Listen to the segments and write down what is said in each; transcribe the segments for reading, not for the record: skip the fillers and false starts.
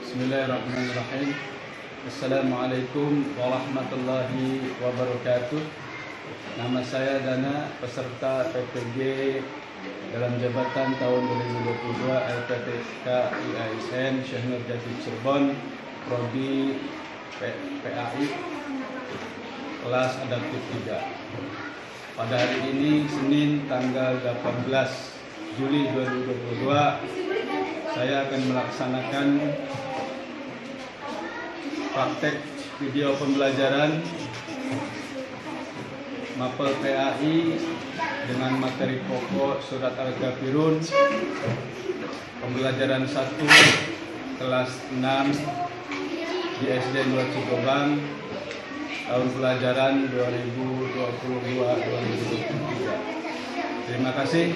Bismillahirrahmanirrahim. Assalamualaikum warahmatullahi wabarakatuh. Nama saya Dana, peserta PPG dalam jabatan tahun 2022 LPTK IASN Syekh Nurjati Cirebon, Prodi PAI, kelas adaptif 3. Pada hari ini Senin tanggal 18 Juli 2022, saya akan melaksanakan praktek video pembelajaran Mapel PAI dengan materi pokok surat Al-Kafirun, pembelajaran 1 kelas 6 di SD Nur Cigobang, tahun pelajaran 2022-2023. Terima kasih.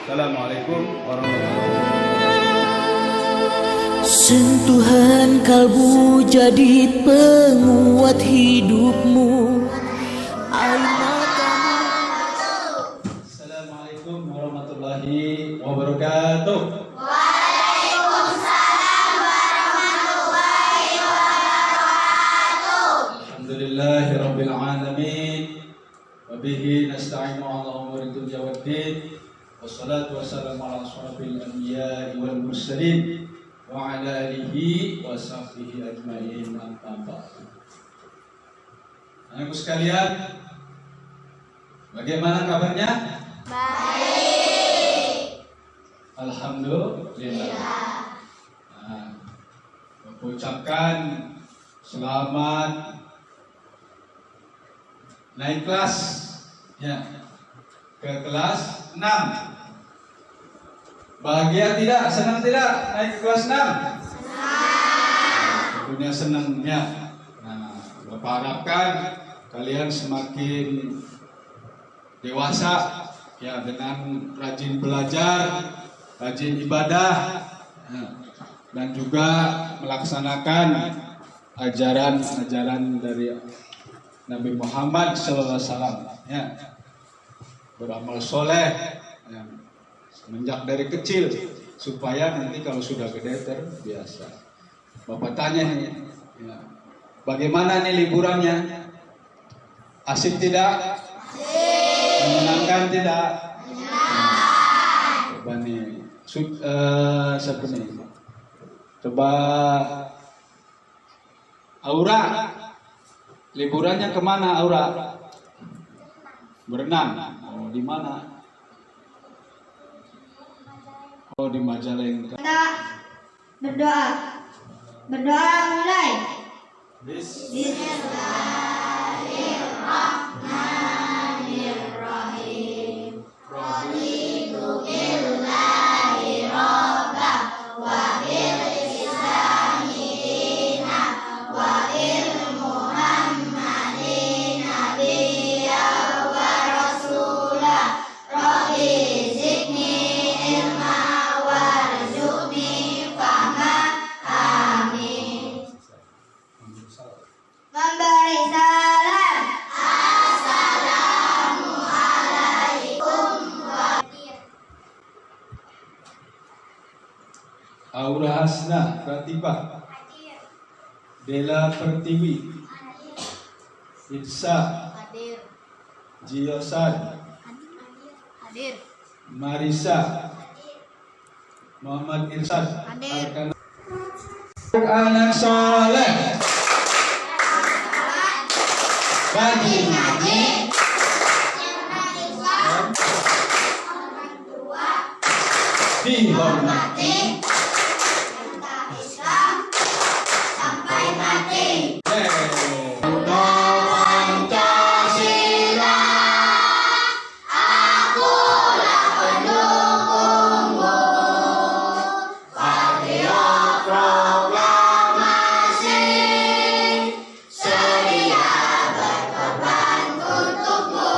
Assalamualaikum warahmatullahi wabarakatuh. Sentuhan kalbu jadi penguat hidupmu. Assalamualaikum warahmatullahi wabarakatuh. Waalaikumsalam warahmatullahi wabarakatuh. Alhamdulillahirabbil alamin. Wa bihi nasta'inu ala umuri dunya waddin. Wassalatu wassalamu ala asyrofil anbiya'i wal mursalin wa ala alihi wa sahbihi ajma'in, amma ba'du. Anak-anakku sekalian, bagaimana kabarnya? Baik. Alhamdulillah. Ucapkan selamat naik kelas ya, ke kelas 6. Bahagia tidak? Senang tidak naik ke kelas 6? Tentunya senang ya. Nah, Bapak harapkan kalian semakin dewasa ya, dengan rajin belajar, rajin ibadah, dan juga melaksanakan ajaran-ajaran dari Nabi Muhammad SAW ya. Beramal soleh ya, semenjak dari kecil, supaya nanti kalau sudah gede terbiasa. Bapak tanya ya, bagaimana nih liburannya? Asik tidak? Menyenangkan tidak? Coba nih, siapa nih? Coba Aura, liburannya kemana Aura? Berenang. Oh, di mana? Oh, di Majalengka. Kita berdoa. Berdoa mulai. Bismillahirrahmanirrahim. Raditu billahi robba wa bil islami dina wa bil muhammadin nabiyya wa rasula. Rabbi zidni ilma warzuqni fahma. Amin. Memberi salam. Assalamualaikum Aura Hasna Pratibah, Dela Pertiwi, Itsa, Hadir. Jiosan, Hadir. Marisa, Muhammad Irsyad, Hadir. anak soleh, rajin ngaji, dihormati, Sampai mati. Pancasila, Akulah pendukungmu. patriot proklamasi, Sedia berkorban untukmu.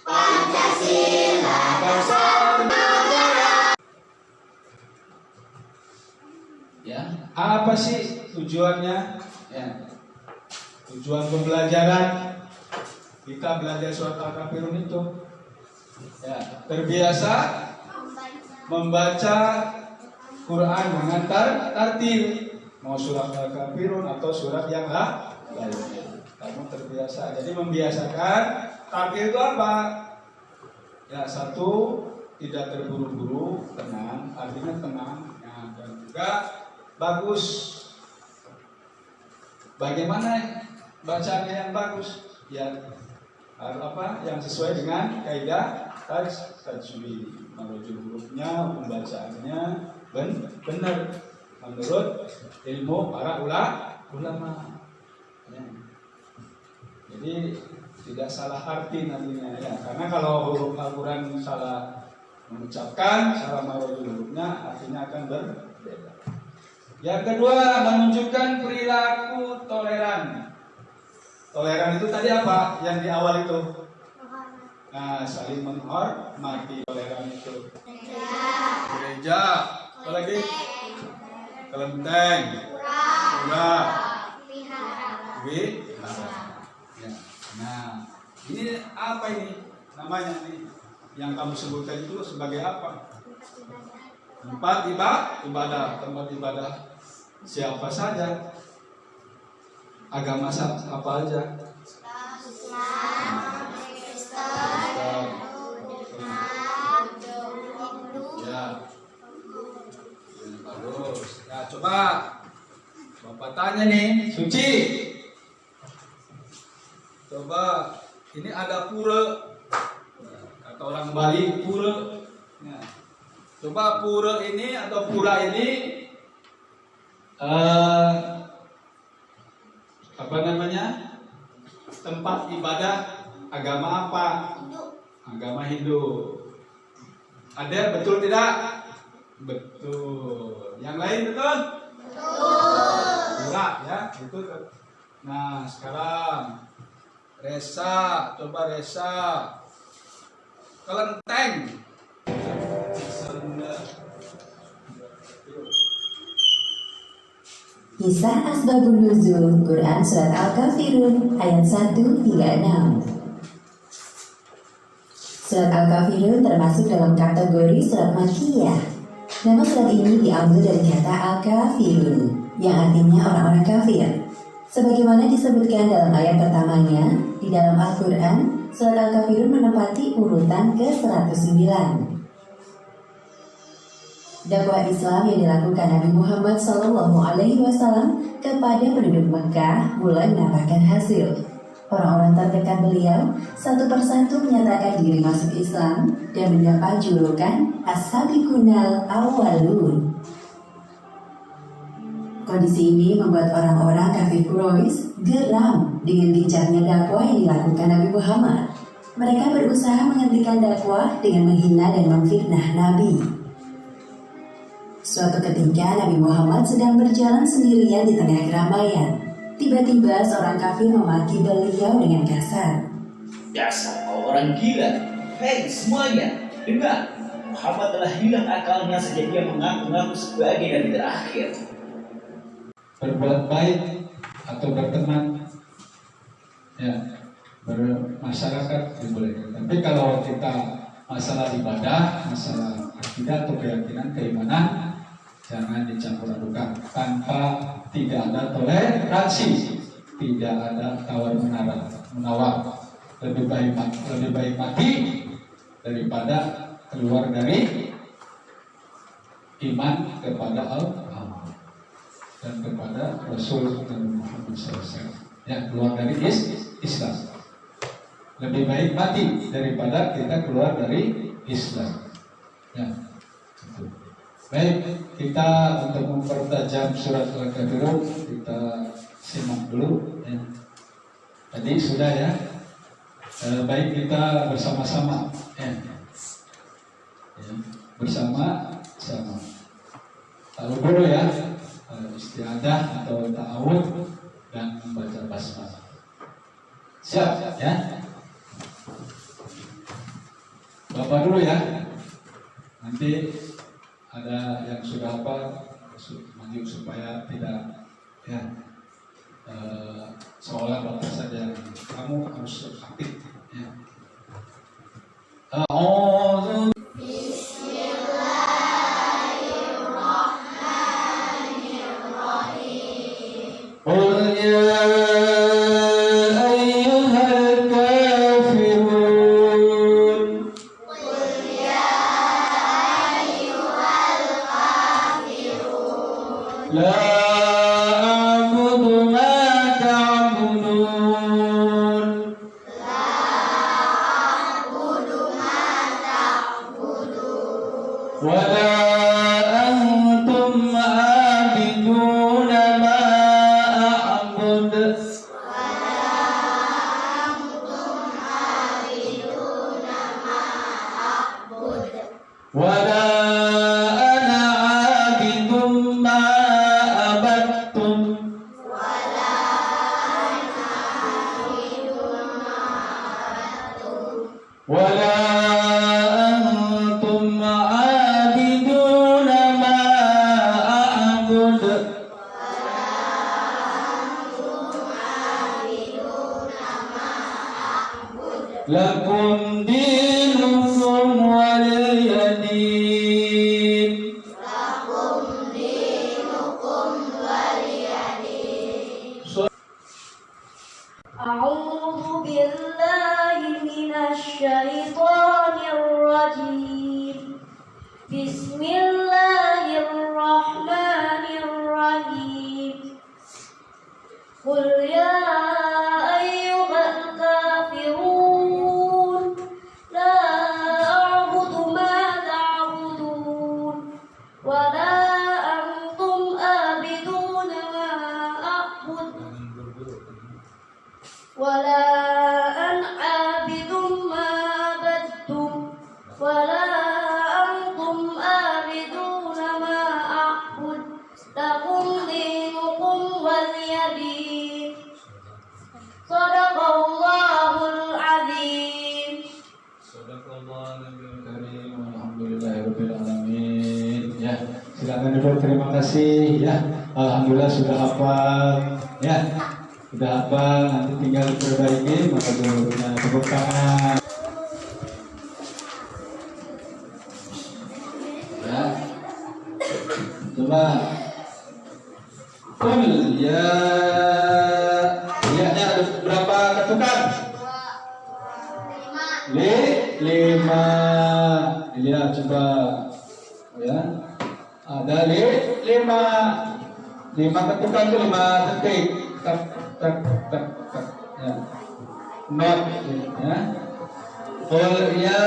Pancasila bersama negara. Ya, apa sih tujuannya? Ya, tujuan pembelajaran kita belajar surat Al-Kafirun itu, ya, terbiasa membaca Quran dengan tartil, mau surat Al-Kafirun atau surat yang lain. Kamu terbiasa, jadi membiasakan. Tartil itu apa? Ya, satu, tidak terburu-buru, tenang, artinya tenang, ya, dan juga bagus. Bagaimana bacaannya yang bagus? Ya, apa? Yang sesuai dengan kaidah tajwid, merujuk hurufnya, pembacaannya benar menurut ilmu para ulama. Ya. Jadi tidak salah arti nantinya, ya, karena kalau huruf Al-Quran salah mengucapkan, salah merujuk hurufnya, artinya akan berbeda. Yang kedua, menunjukkan perilaku toleran. Toleran itu tadi apa? Yang di awal itu. Nah, saling menghormati. Toleran itu. Gereja. Apa lagi? Kelenteng. Pura. Wihara. Ya. Nah, ini apa ini? Namanya nih. Yang kamu sebutkan itu sebagai apa? Tempat ibadah. Tempat ibadah siapa saja? Agama apa aja? Ya. Bagus. Ya, coba Bapak tanya nih, suci. Coba, ini ada pura. Kata orang Bali, pura. Ya. Coba pura ini atau pura ini apa namanya? Tempat ibadah agama apa? Agama Hindu. Ada betul tidak? Betul. Yang lain betul? Betul. Enggak ya, betul. Nah, sekarang Resa, coba Resa. Kelenteng. Kisah Asbabun Nuzul Quran Surat Al-Kafirun ayat 1 hingga 6. Surat Al-Kafirun termasuk dalam kategori surat Makkiyah. Nama surat ini diambil dari kata Al-Kafirun yang artinya orang-orang kafir. Sebagaimana disebutkan dalam ayat pertamanya, di dalam Al-Quran, surat Al-Kafirun menempati urutan ke-109. Dakwah Islam yang dilakukan Nabi Muhammad SAW kepada penduduk Mekah mulai mendapatkan hasil. Orang-orang terdekat beliau satu persatu menyatakan diri masuk Islam dan mendapat julukan As-Sabiqunal Awwalun. Kondisi ini membuat orang-orang kafir Quraisy geram dengan gencarnya dakwah yang dilakukan Nabi Muhammad. Mereka berusaha menghentikan dakwah dengan menghina dan memfitnah Nabi. Suatu ketika Nabi Muhammad sedang berjalan sendirian di tengah keramaian. Tiba-tiba seorang kafir memaki beliau dengan kasar. Dasar kau orang gila. Hei semuanya, dengar. Muhammad telah hilang akalnya sejak dia mengaku-ngaku sebagai nabi terakhir. Berbuat baik atau berteman, ya, bermasyarakat dibolehkan. Tapi kalau kita masalah ibadah, masalah akidah atau keyakinan, keimanan, jangan dicampur adukan. Tanpa tidak ada toleransi, tidak ada tawar menawar. Lebih baik mati daripada keluar dari iman kepada Allah dan kepada Rasul Muhammad SAW. Ya, keluar dari Islam. Lebih baik mati daripada kita keluar dari Islam. Ya. Baik, kita untuk mempertajam surat Al-Kafirun kita simak dulu. Ya. Tadi sudah ya. Baik kita bersama-sama. Ya. Ya. Bersama-sama. Tahu dulu ya. Istiadah atau ta'awud dan membaca basmalah. Siap ya? Bapak dulu ya. Nanti ada yang sudah hafal menunjuk supaya tidak ya seolah dokter saja. Kamu harus aktif ya. قل يا أيها الكافرون لا أعبد ما تعبدون ولا أنتم عابدون ما أعبد ولا أنا عابد ما عبدتم ولا أنتم عابدون ما أعبد لكم دينكم ولي دين أعوذ بالله من الشيطان الرجيم بسم الله الرحمن الرحيم قل يا أيها الكافرون لا أعبد ما تعبدون ولا أنتم عابدون ما أعبد ولا أنا عابد ما عبدتم ولا أنتم عابدون ما أعبد لكم دينكم ولي دين صدق الله العظيم. Alhamdulillahirobbilalamin. Ya, silakan duduk. Terima kasih. Ya, alhamdulillah sudah hafal. Ya, sudah hafal. Nanti tinggal diperbaiki. Maka gurunya tepuk tangan. Ya, coba. Kul ya. Ya-nya ada berapa ketukan? 5. Lihat coba ya. Ada 5 ketukan itu 5 detik. Tak tak tak tak ya. Not ya. Qul ya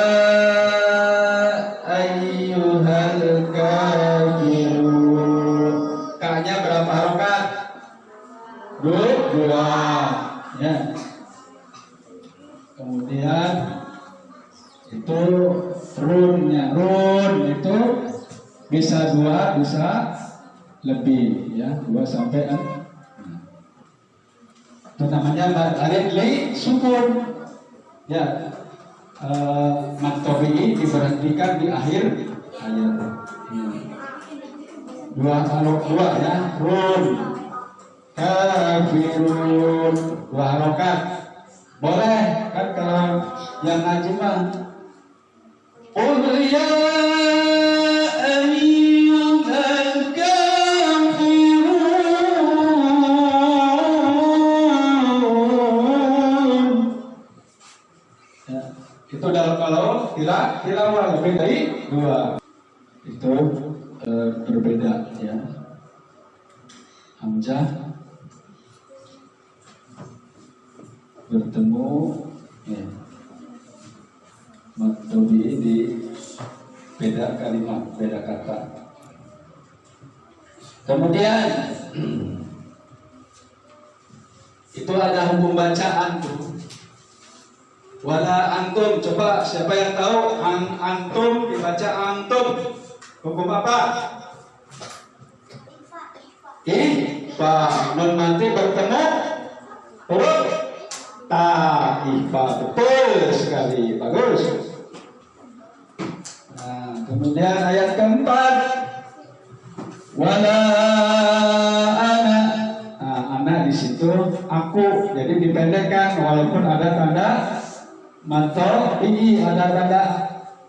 ayyuhal kafirun. K-nya berapa harokat? 2 ya. Kemudian itu runnya, run itu bisa 2 bisa lebih ya, 2 sampai 6. Itu namanya alif li sukun ya. Matobi diberhentikan di akhir ayat. 2 ya, run kafirun 2 harokat. Boleh kan kalau yang ngaji mah. Qul ya ayyuhal kafirun. Ya, itu dalam kalau tilawah lebih dari 2. Itu berbeda ya. Hamzah bertemu ya. Maktubi di beda kalimat, beda kata. Kemudian itu ada hukum bacaan tuh. Wala antum, coba siapa yang tahu antum dibaca antum? Hukum apa? Ifa, nun mati bertemu huruf ta, ifa, betul sekali, bagus. Nah, kemudian ayat keempat, wala itu aku, jadi dipendekkan walaupun ada tanda mantau tinggi, ada tanda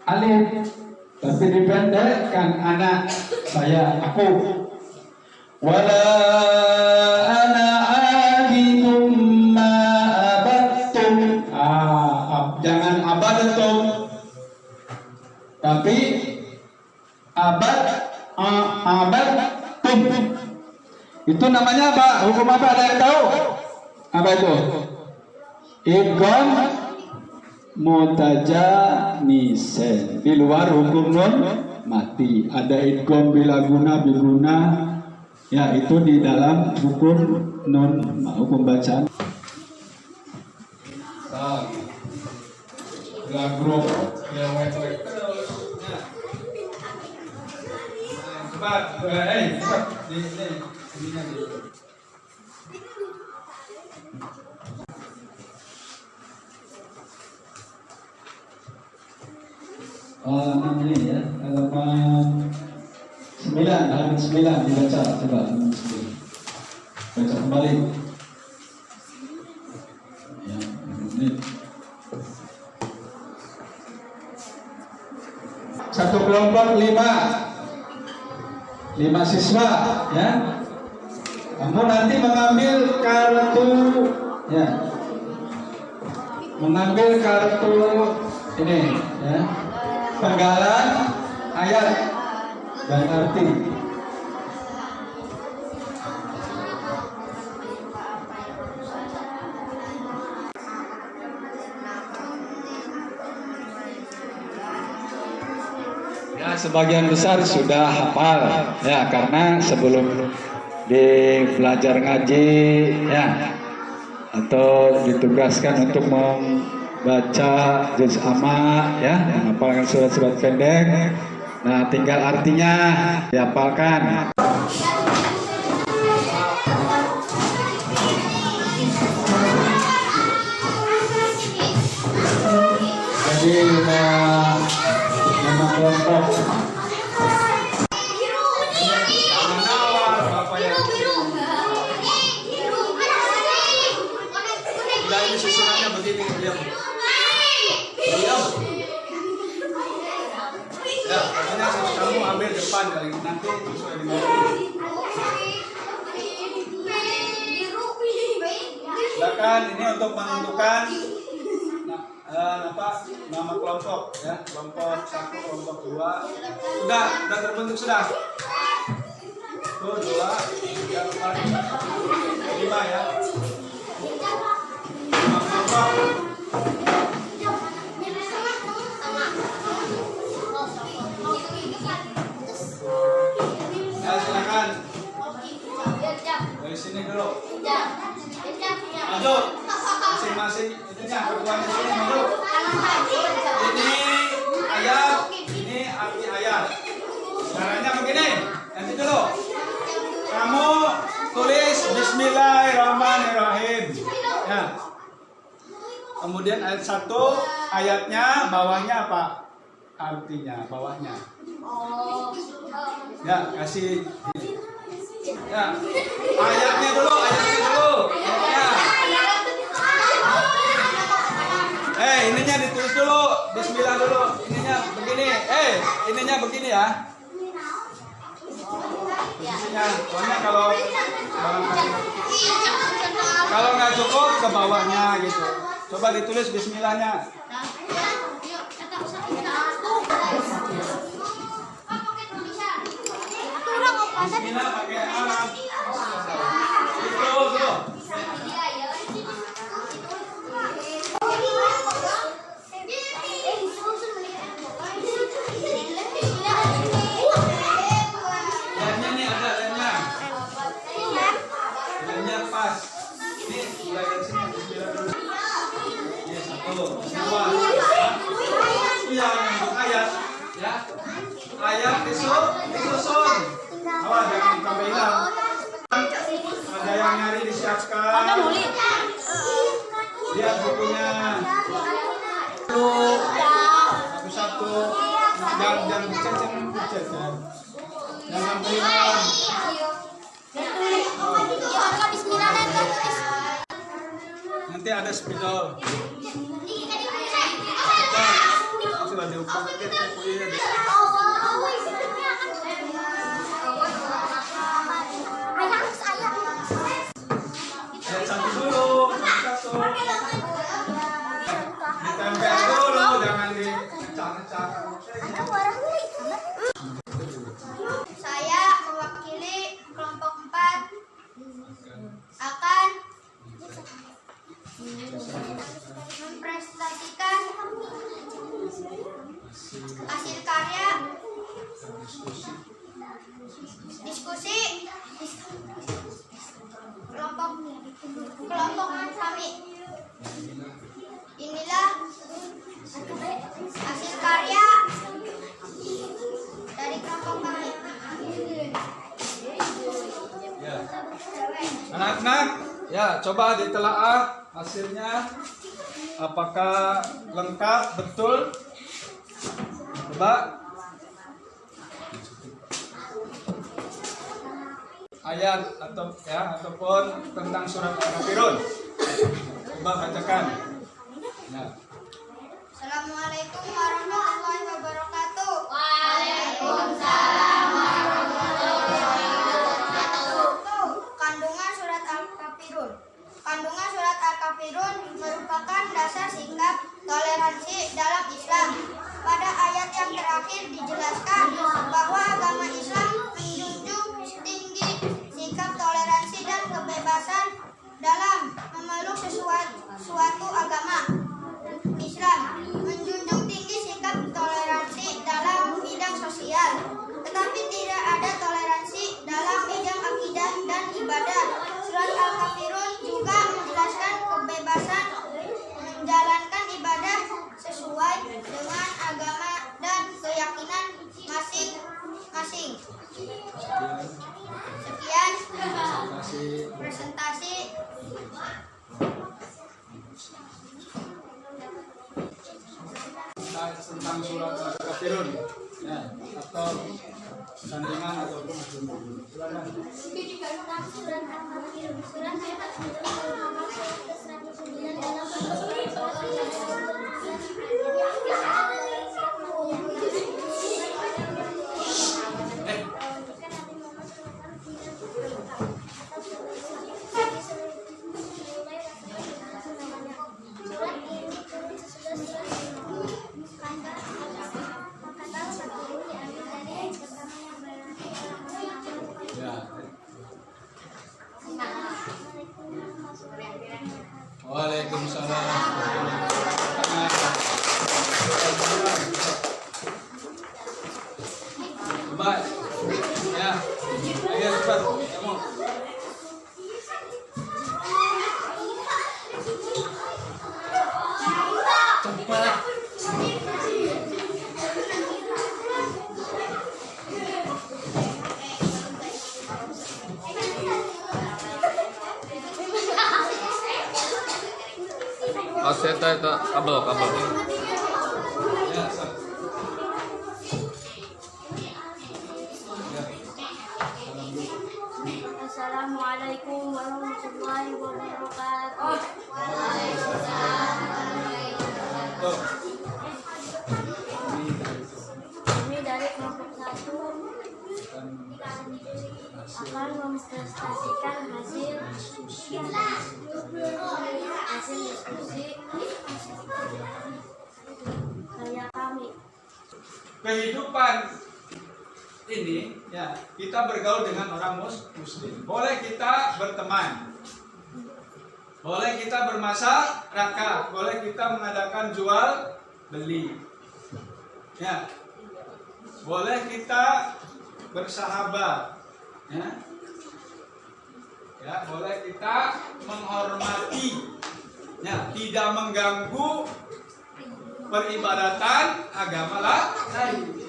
alif, tapi dipendekkan anak saya aku. Wala ana abidum ma abattum. Jangan abadatum, tapi abadtum. Itu namanya apa? Hukum apa? Ada yang tahu? Apa itu? Idgham mutajanisen. Di luar hukum nun mati. Ada idgham bila guna biguna. Ya, itu di dalam hukum nun, hukum bacaan. Grup yang wek-wek terus. Cepat, cepat. Ini ini ya, halaman 9 dibaca, coba baca kembali. Ya, ini. Satu kelompok 5 siswa, ya. Kamu nanti mengambil kartu, ya, mengambil kartu ini, ya, penggalan ayat dan arti. Ya, sebagian besar sudah hafal, ya, karena sebelum di belajar ngaji, ya, atau ditugaskan untuk membaca juz amma, ya, menghafalkan surat-surat pendek. Nah, tinggal artinya dihafalkan. Jadi lima kelompok. Ini susunannya begini, diam. Ya, pokoknya kamu ambil depan kali nanti sesuai dengan. Silakan, ini untuk menentukan nama kelompok, ya, kelompok 1, kelompok 2. Sudah terbentuk sudah. 1, 2, 3, 4, 5 ya. Ya, silakan. Dari sini dulu. Maju. Masing-masing itunya ketuanya sini maju. Ini ayat, ini arti ayat. Caranya begini. Nanti dulu. Kamu tulis Bismillahirrahmanirrahim. Ya. Kemudian ayat 1, ayatnya bawahnya apa? Artinya bawahnya. Ya, kasih. Ya. Ayatnya dulu. Ya. Ininya ditulis dulu. Bismillah dulu. Ininya begini. Ininya begini ya. Posisinya. Pokoknya kalau nggak cukup ke bawahnya gitu. Coba ditulis bismillahnya. Bismillah pakai alat. Tuh. Lemnya nih ada lemnya. Lemnya pas. Ini mulai dari sini bismillah dulu. Ini 1, 2. Yang untuk ayat, ya. Ayat disusun. Awas jangan sampai hilang. Ada yang nyari disiapkan. Lihat bukunya. Satu-satu. Jangan dicet-cet. Jangan sampai hilang. Bismillah. nanti ada spidol. Sudah diukur kuliah. Satu dulu, satu. Ditempel dulu, jangan dicak-cak. Saya mewakili kelompok 4 akan mempresentasikan hasil karya diskusi kelompok kami. Inilah hasil karya dari kelompok kami. Ya. Anak-anak, ya coba ditelaah hasilnya. Apakah lengkap betul? Coba. Ayat ataupun tentang surat Al-Kafirun. Coba bacakan. Ya. Assalamualaikum warahmatullahi wabarakatuh. Waalaikumsalam Kandungan surat Al-Kafirun. Kandungan surat Al-Kafirun merupakan dasar sikap toleransi dalam Islam. Pada ayat yang terakhir dijelaskan bahwa agama Islam menjunjung tinggi sikap toleransi dan kebebasan dalam memeluk suatu agama. Islam menjunjung tinggi sikap toleransi dalam bidang sosial, tetapi tidak ada toleransi dalam bidang akidah dan ibadah. Surat Al-Kafirun juga menjelaskan kebebasan menjalankan ibadah sesuai dengan agama dan keyakinan masing-masing. Sekian presentasi. Tentang surat Al-Kafirun, ya, atau sandingan ataupun silakan. Waalaikumsalam. Baik. Ya. Ayo cepat. Kamu. Cepat. Aseta itu kabel. Ya, Assalamualaikum warahmatullahi wabarakatuh. Kami dari kelompok 1 akan mempresentasikan hasil diskusi karya kami. kehidupan ini, ya, kita bergaul dengan orang muslim. Boleh kita berteman, boleh kita bermasyarakat, boleh kita mengadakan jual beli, ya, boleh kita bersahabat, ya, boleh kita menghormati, ya, tidak mengganggu peribadatan agama lain.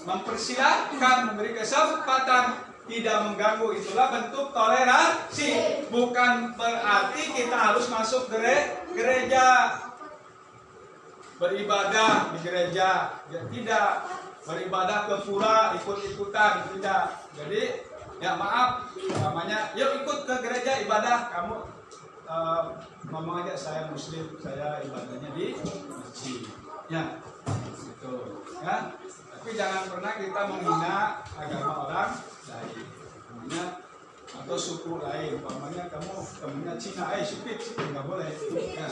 Mempersilahkan, memberi kesempatan, tidak mengganggu, itulah bentuk toleransi. Bukan berarti kita harus masuk gereja, beribadah di gereja, tidak, beribadah ke pura ikut-ikutan, tidak. Jadi ya maaf, namanya yuk ikut ke gereja ibadah, kamu ngomong aja saya muslim, saya ibadahnya di masjid. Ya, gitu. Ya. Tapi jangan pernah kita menghina agama orang lain. Namanya atau suku lain, umpamanya kamu temennya Cina, sipit nggak boleh, ya.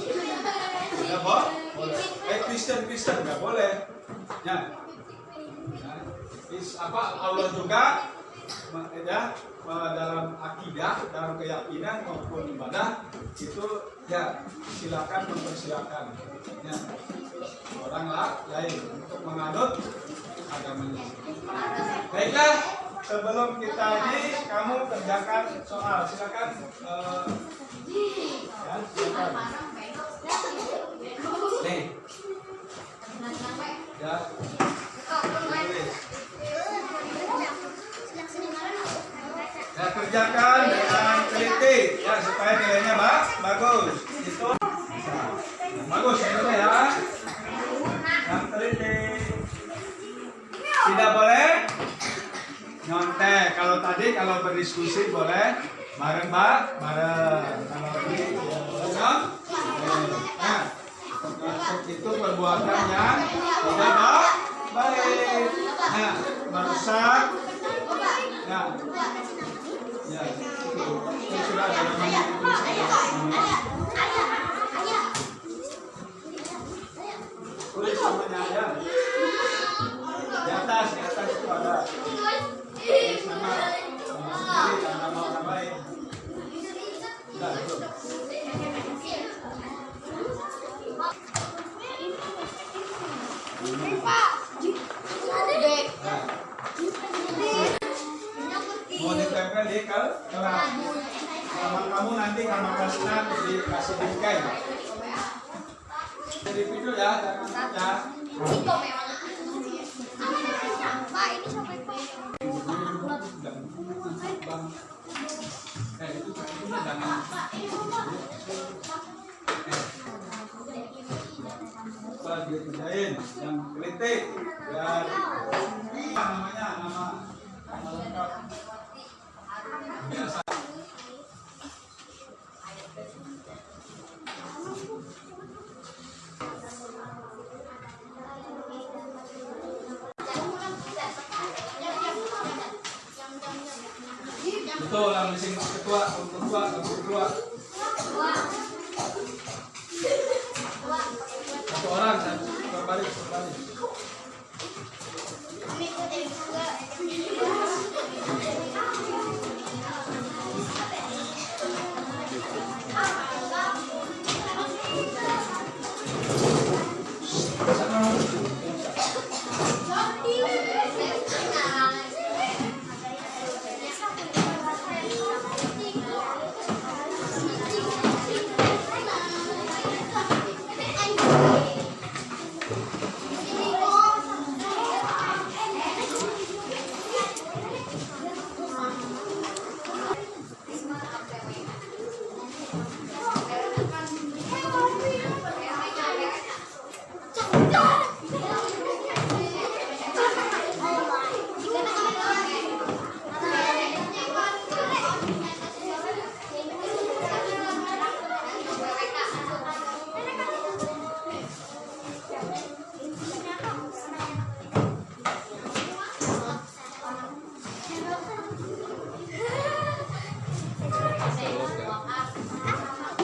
Nggak boleh. Kristen nggak boleh, ya. Apa Allah juga, ya, dalam akidah, dalam keyakinan maupun ibadah itu ya silakan mempersilakan, ya, orang lain untuk menganut agamanya. Baiklah. Sebelum kita ini, kamu kerjakan soal. Silakan. Ya, silakan. Nih. Ya. Ya, kerjakan dengan teliti, ya, supaya nilainya bagus. Itu bagus ini ya. Yang teliti. Tidak boleh nyontek. Kalau tadi kalau berdiskusi boleh bareng bareng. Kalau ini ya boleh kan? Nah, itu perbuatan yang tidak baik. Nah, merusak. Nah, ya itu sudah ada namanya tulis namanya ya. Di atas itu ada. Nama orang lain. Nah, itu. Mau ditempel di kelas. Sama kamu nanti sama kelas 6 dikasih bingkai. Jadi video ya, jangan ya. Dikerjain yang kritik biar namanya nama lengkap biasa. Betul, yang mesin ketua. Satu orang, berbalik.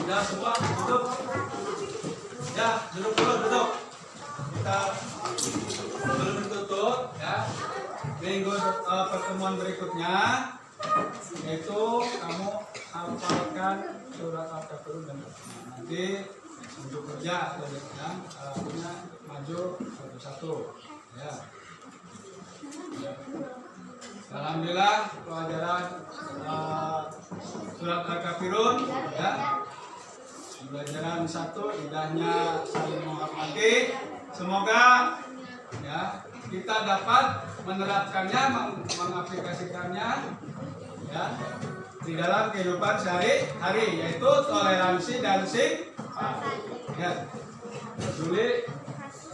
Ya, semua duduk. Ya, duduk. Kita belum ditutup ya. Minggu pertemuan berikutnya yaitu kamu hafalkan surat Al-Kafirun dan nanti untuk kerja ya, punya maju satu-satu ya. Alhamdulillah pelajaran surat Al-Kafirun ya. Pelajaran 1 lidahnya saling menghormati. Semoga ya kita dapat menerapkannya, mengaplikasikannya ya di dalam kehidupan sehari-hari, yaitu toleransi dan ya peduli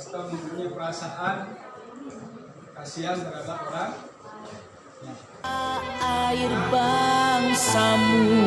atau mempunyai perasaan kasihan terhadap orang ya. Air bangsamu